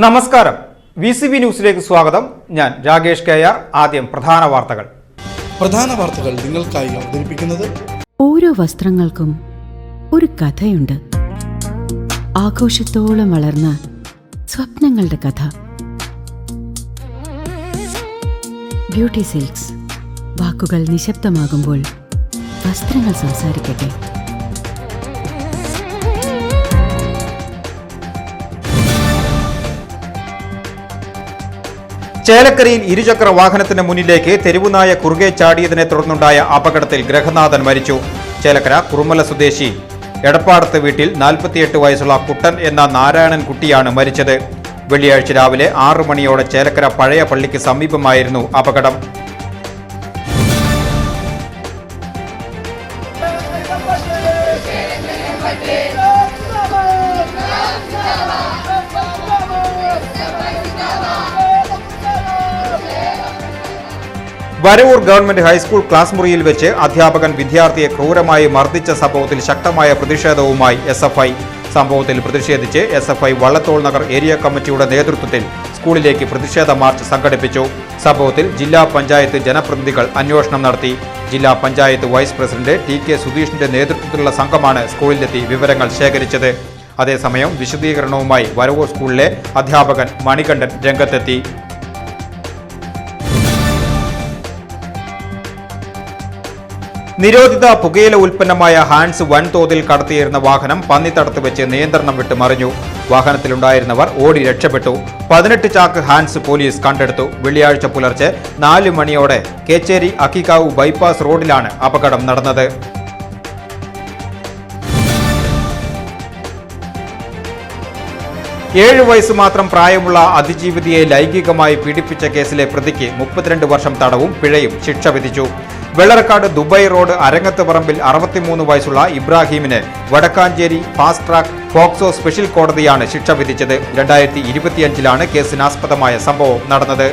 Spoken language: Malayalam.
നമസ്കാരം. VCB ന്യൂസിലേക്ക് സ്വാഗതം. ഞാൻ രാകേഷ് കെആർ. ആദ്യം പ്രധാന വാർത്തകൾ നിങ്ങൾക്കായി അവതരിപ്പിക്കുന്നത് ഓരോ വസ്ത്രങ്ങൾക്കും ഒരു കഥയുണ്ട്. ആഘോഷത്തോളം വളർന്ന സ്വപ്നങ്ങളുടെ കഥ. Beauty silks. വാക്കുകൾ നിശബ്ദമാകുമ്പോൾ വസ്ത്രങ്ങൾ സംസാരിക്കട്ടെ. ചേലക്കരയിൽ ഇരുചക്ര വാഹനത്തിന് മുന്നിലേക്ക് തെരുവുനായ കുറുകെ ചാടിയതിനെ തുടർന്നുണ്ടായ അപകടത്തിൽ ഗൃഹനാഥൻ മരിച്ചു. ചേലക്കര കുറുമല സ്വദേശി എടപ്പാടത്ത് വീട്ടിൽ 48 വയസ്സുള്ള കുട്ടൻ എന്ന നാരായണൻ കുട്ടിയാണ് മരിച്ചത്. വെള്ളിയാഴ്ച രാവിലെ 6 മണിയോടെ ചേലക്കര പഴയ പള്ളിക്ക് സമീപമായിരുന്നു അപകടം. വരവൂർ ഗവൺമെന്റ് ഹൈസ്കൂൾ ക്ലാസ് മുറിയിൽ വെച്ച് അധ്യാപകൻ വിദ്യാർത്ഥിയെ ക്രൂരമായി മർദ്ദിച്ച സംഭവത്തിൽ ശക്തമായ പ്രതിഷേധവുമായി SFI. സംഭവത്തിൽ പ്രതിഷേധിച്ച് SFI വള്ളത്തോൾ നഗർ ഏരിയ കമ്മിറ്റിയുടെ നേതൃത്വത്തിൽ സ്കൂളിലേക്ക് പ്രതിഷേധ മാർച്ച് സംഘടിപ്പിച്ചു. സംഭവത്തിൽ ജില്ലാ പഞ്ചായത്ത് ജനപ്രതിനിധികൾ അന്വേഷണം നടത്തി. ജില്ലാ പഞ്ചായത്ത് വൈസ് പ്രസിഡന്റ് TK സുധീഷിന്റെ നേതൃത്വത്തിലുള്ള സംഘമാണ് സ്കൂളിലെത്തി വിവരങ്ങൾ ശേഖരിച്ചത്. അതേസമയം വിശദീകരണവുമായി വരവൂർ സ്കൂളിലെ അധ്യാപകൻ മണികണ്ഠൻ രംഗത്തെത്തി. നിരോധിത പുകയില ഉൽപ്പന്നമായ ഹാൻസ് വൻതോതിൽ കടത്തിയിരുന്ന വാഹനം പന്നിത്തടത്ത് വെച്ച് നിയന്ത്രണം വിട്ട് മറിഞ്ഞു. വാഹനത്തിലുണ്ടായിരുന്നവർ ഓടി രക്ഷപ്പെട്ടു. 18 ചാക്ക് ഹാൻസ് പോലീസ് കണ്ടെടുത്തു. വെള്ളിയാഴ്ച പുലർച്ചെ 4 മണിയോടെ കേച്ചേരി അക്കിക്കാവ് ബൈപ്പാസ് റോഡിലാണ് അപകടം നടന്നത്. വയസ്സ് മാത്രം പ്രായമുള്ള അതിജീവിതയെ ലൈംഗികമായി പീഡിപ്പിച്ച കേസിലെ പ്രതിക്ക് 32 വർഷം തടവും പിഴയും ശിക്ഷ വിധിച്ചു. വെള്ളറക്കാട് ദുബായ് റോഡ് അരങ്ങത്ത് പറമ്പിൽ 63 വയസ്സുള്ള ഇബ്രാഹിമിന് Vadakkancheri fast track POCSO special കോടതിയാണ് ശിക്ഷ വിധിച്ചത്. 2025 കേസിനാസ്പദമായ സംഭവം നടന്നത്.